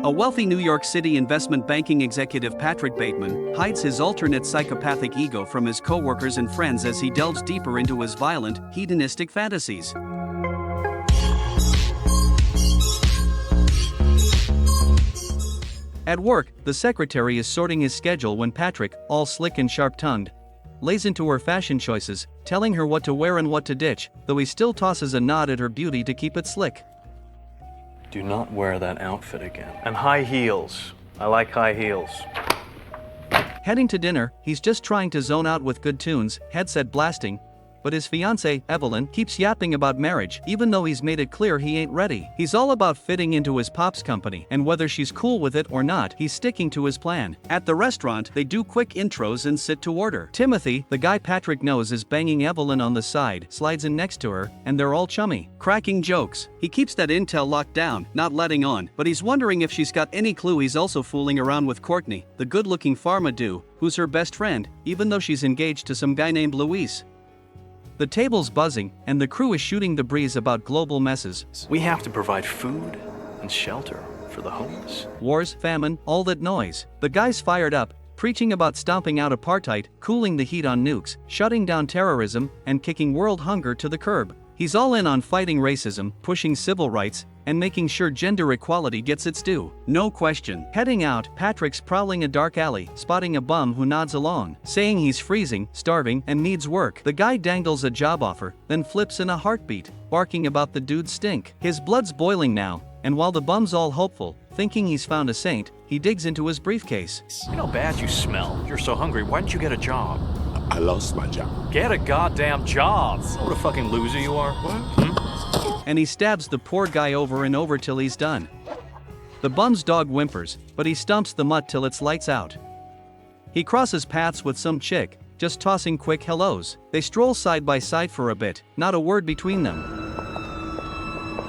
A wealthy New York City investment banking executive, Patrick Bateman, hides his alternate psychopathic ego from his coworkers and friends as he delves deeper into his violent, hedonistic fantasies. At work, the secretary is sorting his schedule when Patrick, all slick and sharp-tongued, lays into her fashion choices, telling her what to wear and what to ditch, though he still tosses a nod at her beauty to keep it slick. Do not wear that outfit again. And high heels. I like high heels. Heading to dinner, he's just trying to zone out with good tunes, headset blasting, but his fiancée, Evelyn, keeps yapping about marriage, even though he's made it clear he ain't ready. He's all about fitting into his pop's company, and whether she's cool with it or not, he's sticking to his plan. At the restaurant, they do quick intros and sit to order. Timothy, the guy Patrick knows is banging Evelyn on the side, slides in next to her, and they're all chummy, cracking jokes. He keeps that intel locked down, not letting on, but he's wondering if she's got any clue he's also fooling around with Courtney, the good-looking pharma dude, who's her best friend, even though she's engaged to some guy named Luis. The table's buzzing, and the crew is shooting the breeze about global messes. We have to provide food and shelter for the homeless. Wars, famine, all that noise. The guy's fired up, preaching about stomping out apartheid, cooling the heat on nukes, shutting down terrorism, and kicking world hunger to the curb. He's all in on fighting racism, pushing civil rights, and making sure gender equality gets its due. No question. Heading out, Patrick's prowling a dark alley, spotting a bum who nods along, saying he's freezing, starving, and needs work. The guy dangles a job offer, then flips in a heartbeat, barking about the dude's stink. His blood's boiling now, and while the bum's all hopeful, thinking he's found a saint, he digs into his briefcase. You know how bad you smell. You're so hungry. Why didn't you get a job? I lost my job. Get a goddamn job. What a fucking loser you are. And he stabs the poor guy over and over till he's done. The bum's dog whimpers, but he stumps the mutt till it's lights out. He crosses paths with some chick, just tossing quick hellos. They stroll side by side for a bit, not a word between them.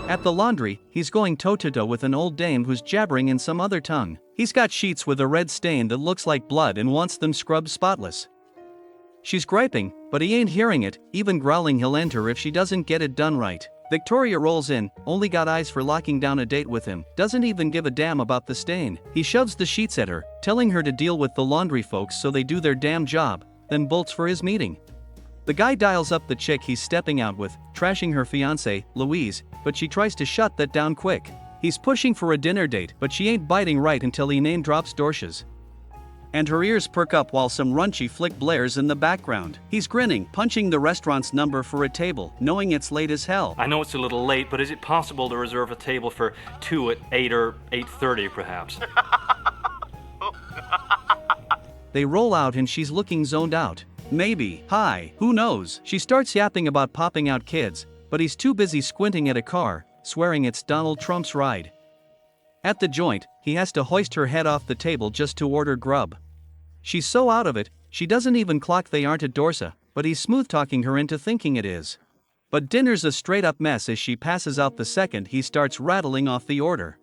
At the laundry, he's going toe-to-toe with an old dame who's jabbering in some other tongue. He's got sheets with a red stain that looks like blood and wants them scrubbed spotless. She's griping, but he ain't hearing it, even growling he'll end her if she doesn't get it done right. Victoria rolls in, only got eyes for locking down a date with him, doesn't even give a damn about the stain. He shoves the sheets at her, telling her to deal with the laundry folks so they do their damn job, then bolts for his meeting. The guy dials up the chick he's stepping out with, trashing her fiancé, Louise, but she tries to shut that down quick. He's pushing for a dinner date, but she ain't biting right until he name drops Dorcia's. And her ears perk up while some raunchy flick blares in the background. He's grinning, punching the restaurant's number for a table, knowing it's late as hell. I know it's a little late, but is it possible to reserve a table for 2 at 8 or 8:30 perhaps? They roll out and she's looking zoned out. Maybe. Hi. Who knows? She starts yapping about popping out kids, but he's too busy squinting at a car, swearing it's Donald Trump's ride. At the joint, he has to hoist her head off the table just to order grub. She's so out of it, she doesn't even clock they aren't at Dorsa, but he's smooth-talking her into thinking it is. But dinner's a straight-up mess as she passes out the second he starts rattling off the order.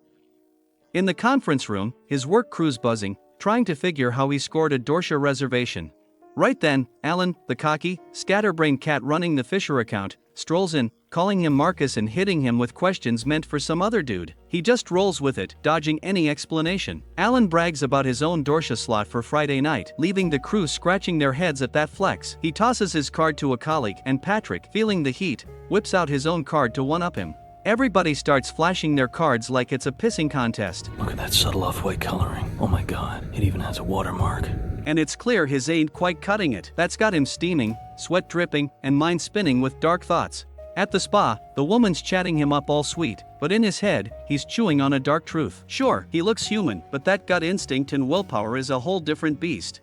In the conference room, his work crew's buzzing, trying to figure how he scored a Dorsia reservation. Right then, Alan, the cocky, scatterbrained cat running the Fisher account, strolls in, calling him Marcus and hitting him with questions meant for some other dude. He just rolls with it, dodging any explanation. Alan brags about his own Dorsia slot for Friday night, leaving the crew scratching their heads at that flex. He tosses his card to a colleague, and Patrick, feeling the heat, whips out his own card to one-up him. Everybody starts flashing their cards like it's a pissing contest. Look at that subtle off-white coloring. Oh my god, it even has a watermark. And it's clear his ain't quite cutting it. That's got him steaming, sweat dripping, and mind spinning with dark thoughts. At the spa, the woman's chatting him up all sweet, but in his head, he's chewing on a dark truth. Sure, he looks human, but that gut instinct and willpower is a whole different beast.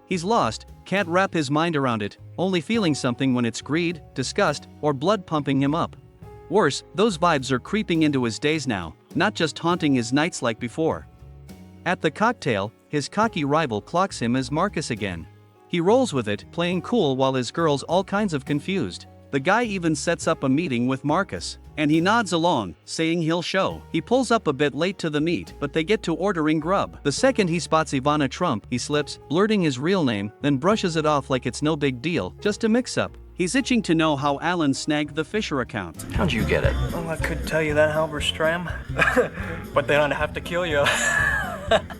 He's lost, can't wrap his mind around it, only feeling something when it's greed, disgust, or blood pumping him up. Worse, those vibes are creeping into his days now, not just haunting his nights like before. At the cocktail, his cocky rival clocks him as Marcus again. He rolls with it, playing cool while his girl's all kinds of confused. The guy even sets up a meeting with Marcus, and he nods along, saying he'll show. He pulls up a bit late to the meet, but they get to ordering grub. The second he spots Ivana Trump, he slips, blurting his real name, then brushes it off like it's no big deal, just a mix-up. He's itching to know how Alan snagged the Fisher account. How'd you get it? Oh, I could tell you that, Halberstram. But then I'd have to kill you.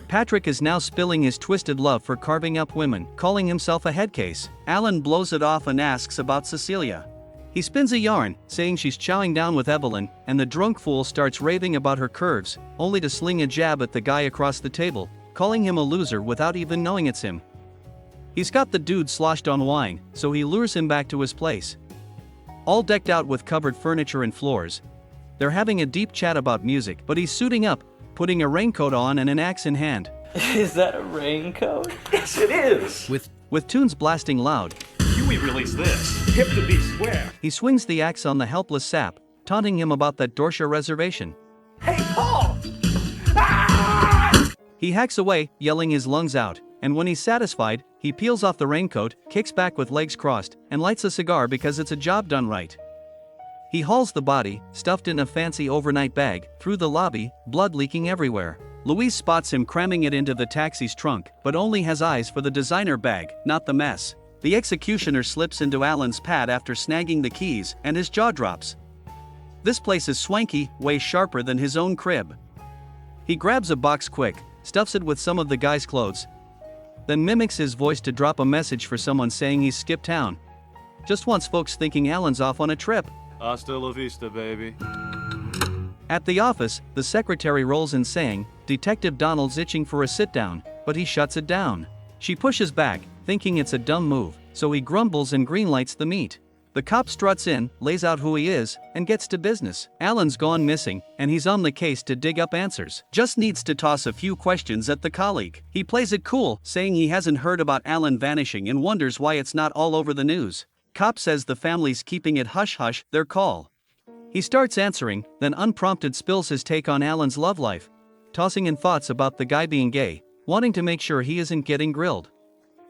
Patrick is now spilling his twisted love for carving up women, calling himself a headcase. Alan blows it off and asks about Cecilia. He spins a yarn, saying she's chowing down with Evelyn, and the drunk fool starts raving about her curves, only to sling a jab at the guy across the table, calling him a loser without even knowing it's him. He's got the dude sloshed on wine, so he lures him back to his place. All decked out with covered furniture and floors. They're having a deep chat about music, but he's suiting up, putting a raincoat on and an axe in hand. Is that a raincoat? Yes, it is! With tunes blasting loud, Huey released this. Hip to be square. he swings the axe on the helpless sap, taunting him about that Dorsia reservation. Hey, Paul! He hacks away, yelling his lungs out, and when he's satisfied, he peels off the raincoat, kicks back with legs crossed, and lights a cigar because it's a job done right. He hauls the body, stuffed in a fancy overnight bag, through the lobby, blood leaking everywhere. Louise spots him cramming it into the taxi's trunk, but only has eyes for the designer bag, not the mess. The executioner slips into Alan's pad after snagging the keys, and his jaw drops. This place is swanky, way sharper than his own crib. He grabs a box quick, stuffs it with some of the guy's clothes, then mimics his voice to drop a message for someone saying he's skipped town. Just wants folks thinking Alan's off on a trip. Hasta la vista, baby. At the office, the secretary rolls in saying, Detective Donald's itching for a sit-down, but he shuts it down. She pushes back, thinking it's a dumb move, so he grumbles and greenlights the meet. The cop struts in, lays out who he is, and gets to business. Alan's gone missing, and he's on the case to dig up answers. Just needs to toss a few questions at the colleague. He plays it cool, saying he hasn't heard about Alan vanishing and wonders why it's not all over the news. Cop says the family's keeping it hush-hush, their call. He starts answering, then unprompted spills his take on Alan's love life, tossing in thoughts about the guy being gay, wanting to make sure he isn't getting grilled.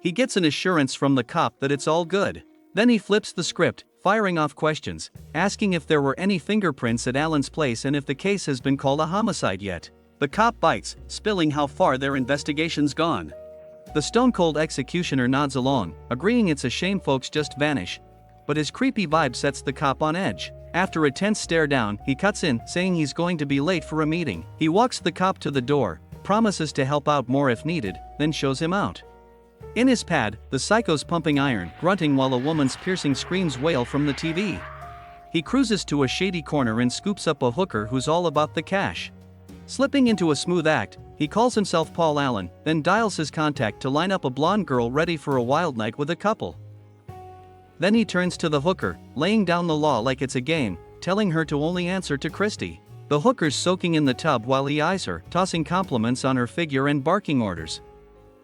He gets an assurance from the cop that it's all good. Then he flips the script, firing off questions, asking if there were any fingerprints at Alan's place and if the case has been called a homicide yet. The cop bites, spilling how far their investigation's gone. The stone-cold executioner nods along, agreeing it's a shame folks just vanish, but his creepy vibe sets the cop on edge. After a tense stare down, he cuts in, saying he's going to be late for a meeting. He walks the cop to the door, promises to help out more if needed, then shows him out. In his pad, the psycho's pumping iron, grunting while a woman's piercing screams wail from the TV. He cruises to a shady corner and scoops up a hooker who's all about the cash. Slipping into a smooth act, he calls himself Paul Allen, then dials his contact to line up a blonde girl ready for a wild night with a couple. Then he turns to the hooker, laying down the law like it's a game, telling her to only answer to Christie. The hooker's soaking in the tub while he eyes her, tossing compliments on her figure and barking orders.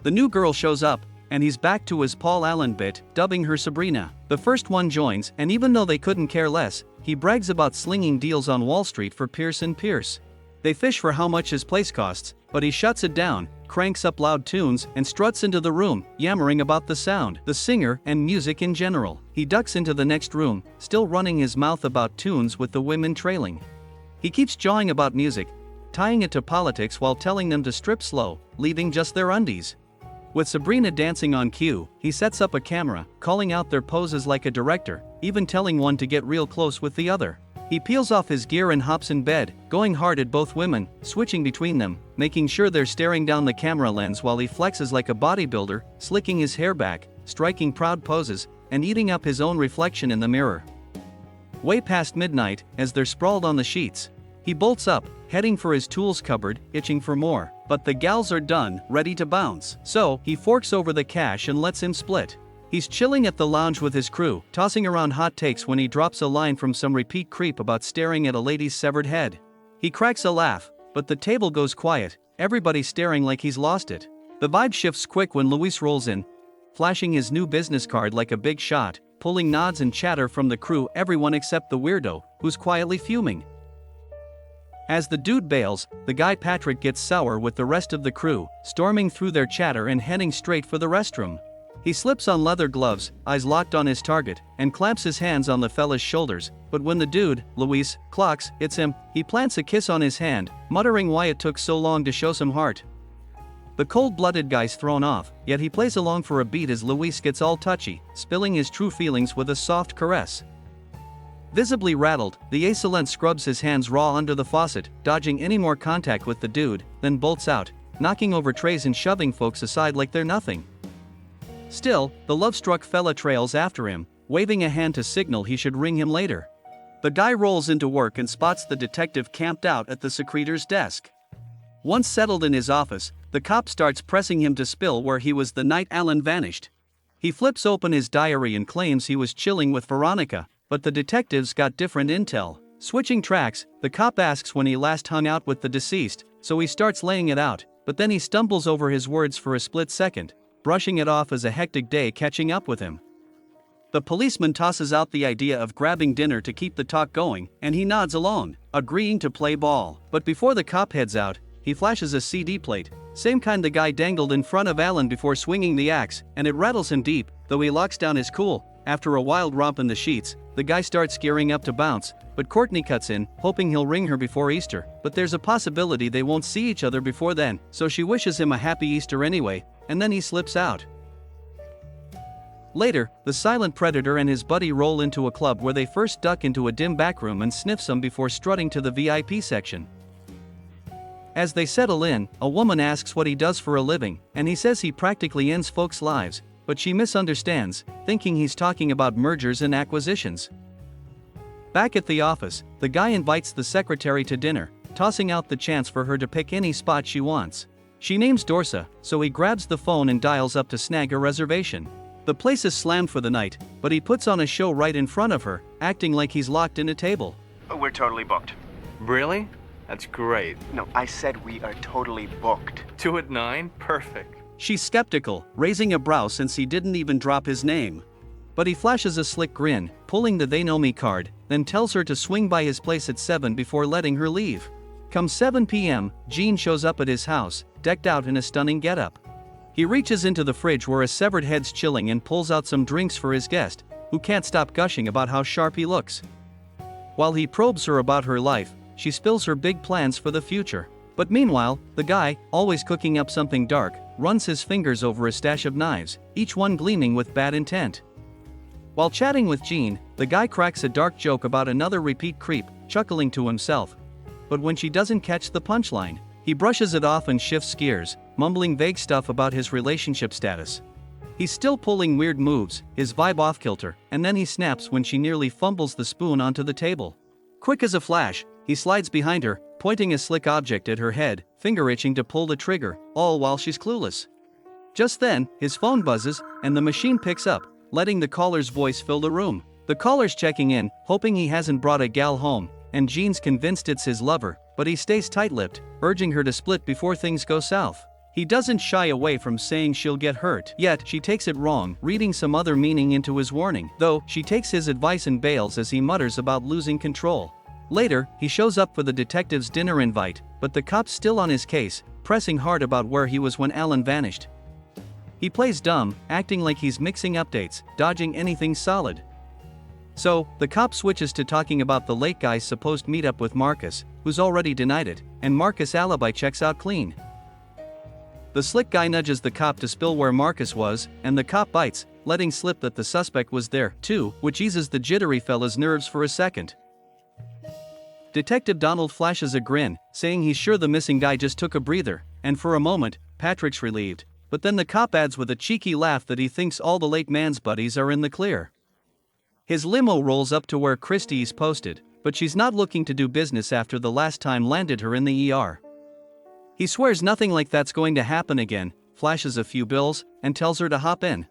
The new girl shows up, and he's back to his Paul Allen bit, dubbing her Sabrina. The first one joins, and even though they couldn't care less, he brags about slinging deals on Wall Street for Pierce & Pierce. They fish for how much his place costs, but he shuts it down, cranks up loud tunes, and struts into the room, yammering about the sound, the singer, and music in general. He ducks into the next room, still running his mouth about tunes with the women trailing. He keeps jawing about music, tying it to politics while telling them to strip slow, leaving just their undies. With Sabrina dancing on cue, he sets up a camera, calling out their poses like a director, even telling one to get real close with the other. He peels off his gear and hops in bed, going hard at both women, switching between them, making sure they're staring down the camera lens while he flexes like a bodybuilder, slicking his hair back, striking proud poses, and eating up his own reflection in the mirror. Way past midnight, as they're sprawled on the sheets, he bolts up, heading for his tools cupboard, itching for more. But the gals are done, ready to bounce. So, he forks over the cash and lets him split. He's chilling at the lounge with his crew, tossing around hot takes when he drops a line from some repeat creep about staring at a lady's severed head. He cracks a laugh, but the table goes quiet, everybody staring like he's lost it. The vibe shifts quick when Luis rolls in, flashing his new business card like a big shot, pulling nods and chatter from the crew, everyone except the weirdo, who's quietly fuming. As the dude bails, the guy Patrick gets sour with the rest of the crew, storming through their chatter and heading straight for the restroom. He slips on leather gloves, eyes locked on his target, and clamps his hands on the fella's shoulders, but when the dude, Luis, clocks it's him, he plants a kiss on his hand, muttering why it took so long to show some heart. The cold-blooded guy's thrown off, yet he plays along for a beat as Luis gets all touchy, spilling his true feelings with a soft caress. Visibly rattled, the assailant scrubs his hands raw under the faucet, dodging any more contact with the dude, then bolts out, knocking over trays and shoving folks aside like they're nothing. Still, the love-struck fella trails after him, waving a hand to signal he should ring him later. The guy rolls into work and spots the detective camped out at the secretor's desk. Once settled in his office, the cop starts pressing him to spill where he was the night Alan vanished. He flips open his diary and claims he was chilling with Veronica, but the detective's got different intel. Switching tracks, the cop asks when he last hung out with the deceased, so he starts laying it out, but then he stumbles over his words for a split second, brushing it off as a hectic day catching up with him. The policeman tosses out the idea of grabbing dinner to keep the talk going, and he nods along, agreeing to play ball. But before the cop heads out, he flashes a CD plate, same kind the guy dangled in front of Alan before swinging the axe, and it rattles him deep, though he locks down his cool. After a wild romp in the sheets, the guy starts gearing up to bounce, but Courtney cuts in, hoping he'll ring her before Easter, but there's a possibility they won't see each other before then, so she wishes him a happy Easter anyway, and then he slips out. Later, the silent predator and his buddy roll into a club where they first duck into a dim backroom and sniff some before strutting to the VIP section. As they settle in, a woman asks what he does for a living, and he says he practically ends folks' lives, but she misunderstands, thinking he's talking about mergers and acquisitions. Back at the office, the guy invites the secretary to dinner, tossing out the chance for her to pick any spot she wants. She names Dorsa, so he grabs the phone and dials up to snag a reservation. The place is slammed for the night, but he puts on a show right in front of her, acting like he's locked in a table. We're totally booked. Really? That's great. No, I said we are totally booked. 2 at 9? Perfect. She's skeptical, raising a brow since he didn't even drop his name. But he flashes a slick grin, pulling the "they know me" card, then tells her to swing by his place at 7 before letting her leave. Come 7 p.m., Jean shows up at his house, decked out in a stunning getup. He reaches into the fridge where a severed head's chilling and pulls out some drinks for his guest, who can't stop gushing about how sharp he looks. While he probes her about her life, she spills her big plans for the future. But meanwhile, the guy, always cooking up something dark, runs his fingers over a stash of knives, each one gleaming with bad intent. While chatting with Jean, the guy cracks a dark joke about another repeat creep, chuckling to himself. But when she doesn't catch the punchline, he brushes it off and shifts gears, mumbling vague stuff about his relationship status. He's still pulling weird moves, his vibe off-kilter, and then he snaps when she nearly fumbles the spoon onto the table. Quick as a flash, he slides behind her, pointing a slick object at her head, finger itching to pull the trigger, all while she's clueless. Just then, his phone buzzes, and the machine picks up, letting the caller's voice fill the room. The caller's checking in, hoping he hasn't brought a gal home, and Jean's convinced it's his lover, but he stays tight-lipped, urging her to split before things go south. He doesn't shy away from saying she'll get hurt, yet she takes it wrong, reading some other meaning into his warning, though she takes his advice and bails as he mutters about losing control. Later, he shows up for the detective's dinner invite, but the cop's still on his case, pressing hard about where he was when Alan vanished. He plays dumb, acting like he's mixing updates, dodging anything solid. So, the cop switches to talking about the late guy's supposed meetup with Marcus, who's already denied it, and Marcus' alibi checks out clean. The slick guy nudges the cop to spill where Marcus was, and the cop bites, letting slip that the suspect was there, too, which eases the jittery fella's nerves for a second. Detective Donald flashes a grin, saying he's sure the missing guy just took a breather, and for a moment, Patrick's relieved, but then the cop adds with a cheeky laugh that he thinks all the late man's buddies are in the clear. His limo rolls up to where Christie's posted, but she's not looking to do business after the last time landed her in the ER. He swears nothing like that's going to happen again, flashes a few bills, and tells her to hop in.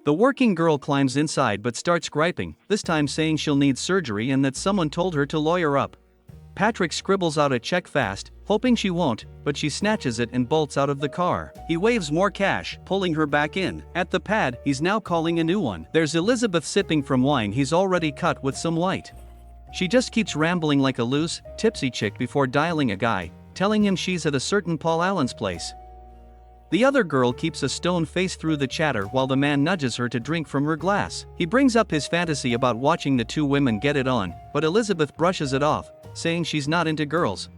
The working girl climbs inside but starts griping, this time saying she'll need surgery and that someone told her to lawyer up. Patrick scribbles out a check fast, hoping she won't, but she snatches it and bolts out of the car. He waves more cash, pulling her back in. At the pad, he's now calling a new one. There's Elizabeth sipping from wine he's already cut with some white. She just keeps rambling like a loose, tipsy chick before dialing a guy, telling him she's at a certain Paul Allen's place. The other girl keeps a stone face through the chatter while the man nudges her to drink from her glass. He brings up his fantasy about watching the two women get it on, but Elizabeth brushes it off, saying she's not into girls.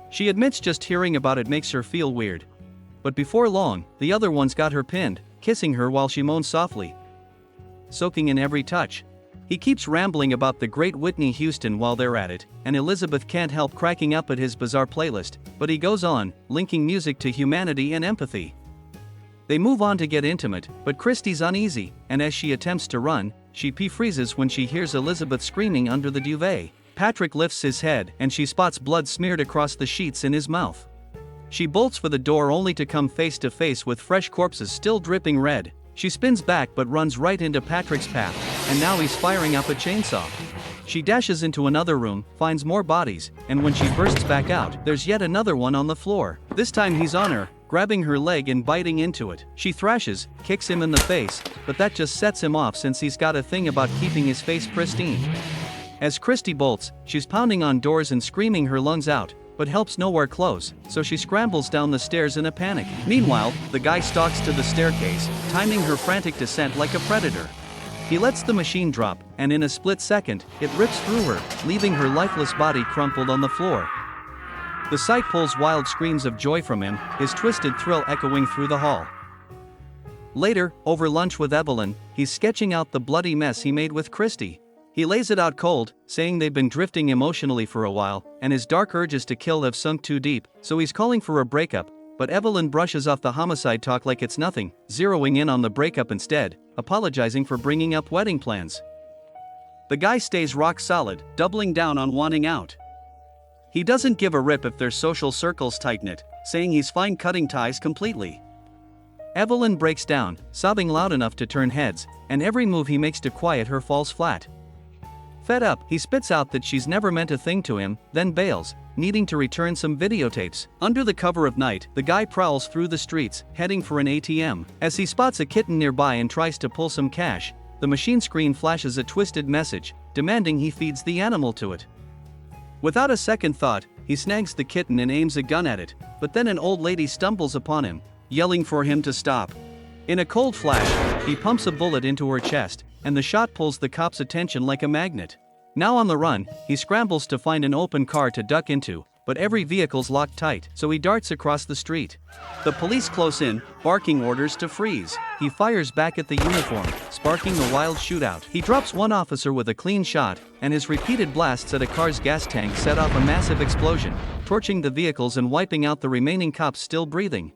She admits just hearing about it makes her feel weird. but before long, the other one's got her pinned, kissing her while she moans softly, soaking in every touch. He keeps rambling about the great Whitney Houston while they're at it, and Elizabeth can't help cracking up at his bizarre playlist, but he goes on, linking music to humanity and empathy. They move on to get intimate, but Christie's uneasy, and as she attempts to run, she freezes when she hears Elizabeth screaming under the duvet. Patrick lifts his head, and she spots blood smeared across the sheets in his mouth. She bolts for the door only to come face to face with fresh corpses still dripping red. She spins back but runs right into Patrick's path, and now he's firing up a chainsaw. She dashes into another room, finds more bodies, and when she bursts back out, there's yet another one on the floor. This time he's on her, grabbing her leg and biting into it. She thrashes, kicks him in the face, but that just sets him off since he's got a thing about keeping his face pristine. As Christie bolts, she's pounding on doors and screaming her lungs out, but help's nowhere close, so she scrambles down the stairs in a panic. Meanwhile, the guy stalks to the staircase, timing her frantic descent like a predator. He lets the machine drop, and in a split second, it rips through her, leaving her lifeless body crumpled on the floor. The sight pulls wild screams of joy from him, his twisted thrill echoing through the hall. Later, over lunch with Evelyn, he's sketching out the bloody mess he made with Christie. He lays it out cold, saying they've been drifting emotionally for a while, and his dark urges to kill have sunk too deep, so he's calling for a breakup, but Evelyn brushes off the homicide talk like it's nothing, zeroing in on the breakup instead, apologizing for bringing up wedding plans. The guy stays rock solid, doubling down on wanting out. He doesn't give a rip if their social circle's tight-knit, saying he's fine cutting ties completely. Evelyn breaks down, sobbing loud enough to turn heads, and every move he makes to quiet her falls flat. Fed up, he spits out that she's never meant a thing to him, then bails, needing to return some videotapes. Under the cover of night, the guy prowls through the streets, heading for an ATM. As he spots a kitten nearby and tries to pull some cash, the machine screen flashes a twisted message, demanding he feeds the animal to it. Without a second thought, he snags the kitten and aims a gun at it, but then an old lady stumbles upon him, yelling for him to stop. In a cold flash, he pumps a bullet into her chest, and the shot pulls the cop's attention like a magnet. Now on the run, he scrambles to find an open car to duck into, but every vehicle's locked tight, so he darts across the street. The police close in, barking orders to freeze. He fires back at the uniform, sparking a wild shootout. He drops one officer with a clean shot, and his repeated blasts at a car's gas tank set off a massive explosion, torching the vehicles and wiping out the remaining cops still breathing.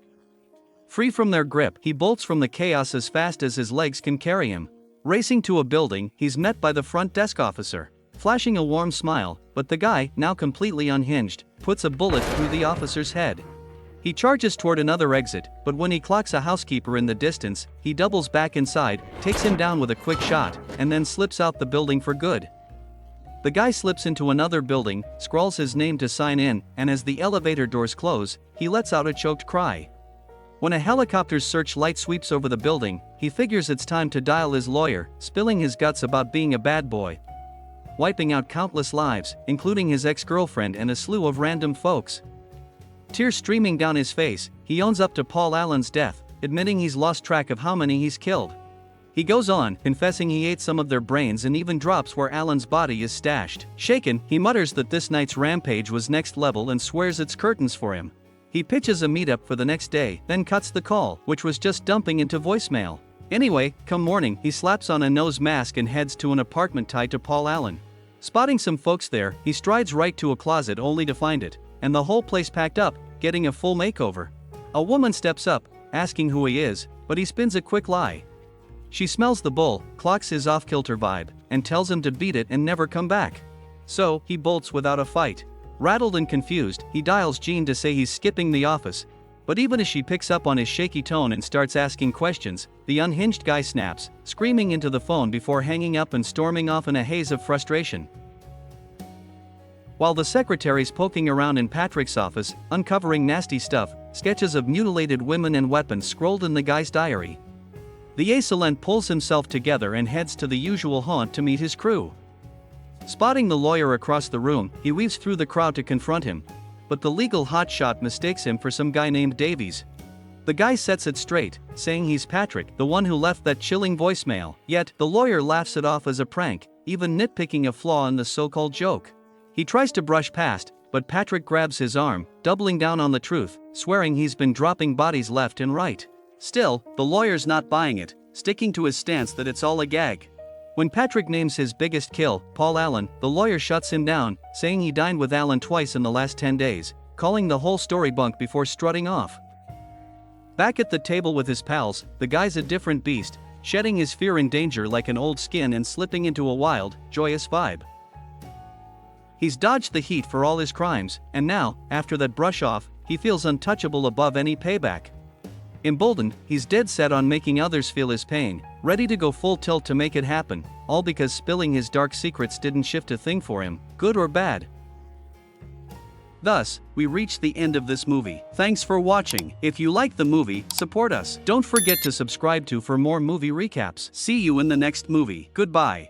Free from their grip, he bolts from the chaos as fast as his legs can carry him. Racing to a building, he's met by the front desk officer, flashing a warm smile, but the guy, now completely unhinged, puts a bullet through the officer's head. He charges toward another exit, but when he clocks a housekeeper in the distance, he doubles back inside, takes him down with a quick shot, and then slips out the building for good. The guy slips into another building, scrawls his name to sign in, and as the elevator doors close, he lets out a choked cry. When a helicopter's searchlight sweeps over the building, he figures it's time to dial his lawyer, spilling his guts about being a bad boy, wiping out countless lives, including his ex-girlfriend and a slew of random folks. Tears streaming down his face, he owns up to Paul Allen's death, admitting he's lost track of how many he's killed. He goes on, confessing he ate some of their brains and even drops where Allen's body is stashed. Shaken, he mutters that this night's rampage was next level and swears it's curtains for him. He pitches a meetup for the next day, then cuts the call, which was just dumping into voicemail. Anyway, come morning, he slaps on a nose mask and heads to an apartment tied to Paul Allen. Spotting some folks there, he strides right to a closet only to find it, and the whole place packed up, getting a full makeover. A woman steps up, asking who he is, but he spins a quick lie. She smells the bull, clocks his off-kilter vibe, and tells him to beat it and never come back. So, he bolts without a fight. Rattled and confused, he dials Jean to say he's skipping the office, but even as she picks up on his shaky tone and starts asking questions, the unhinged guy snaps, screaming into the phone before hanging up and storming off in a haze of frustration. While the secretary's poking around in Patrick's office, uncovering nasty stuff, sketches of mutilated women and weapons scrolled in the guy's diary. The excellent pulls himself together and heads to the usual haunt to meet his crew. Spotting the lawyer across the room, he weaves through the crowd to confront him, but the legal hotshot mistakes him for some guy named Davies. The guy sets it straight, saying he's Patrick, the one who left that chilling voicemail, yet the lawyer laughs it off as a prank, even nitpicking a flaw in the so-called joke. He tries to brush past, but Patrick grabs his arm, doubling down on the truth, swearing he's been dropping bodies left and right. Still, the lawyer's not buying it, sticking to his stance that it's all a gag. When Patrick names his biggest kill, Paul Allen, the lawyer shuts him down, saying he dined with Allen twice in the last 10 days, calling the whole story bunk before strutting off. Back at the table with his pals, the guy's a different beast, shedding his fear and danger like an old skin and slipping into a wild, joyous vibe. He's dodged the heat for all his crimes, and now, after that brush off, he feels untouchable above any payback. Emboldened, he's dead set on making others feel his pain, ready to go full tilt to make it happen, all because spilling his dark secrets didn't shift a thing for him, good or bad. Thus, we reach the end of this movie. Thanks for watching. If you like the movie, support us. Don't forget to subscribe for more movie recaps. See you in the next movie. Goodbye.